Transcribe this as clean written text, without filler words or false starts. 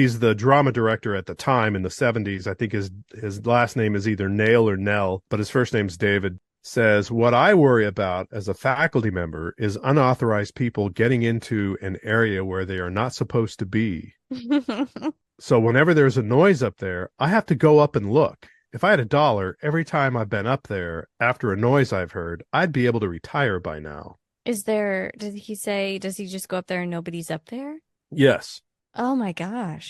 He's the drama director at the time in the 70s. I think his last name is either Nail or Nell, but his first name's David. Says, what I worry about as a faculty member is unauthorized people getting into an area where they are not supposed to be. So whenever there's a noise up there, I have to go up and look. If I had $1 every time I've been up there after a noise I've heard, I'd be able to retire by now. Does he say, does he just go up there and nobody's up there? Yes. Oh my gosh.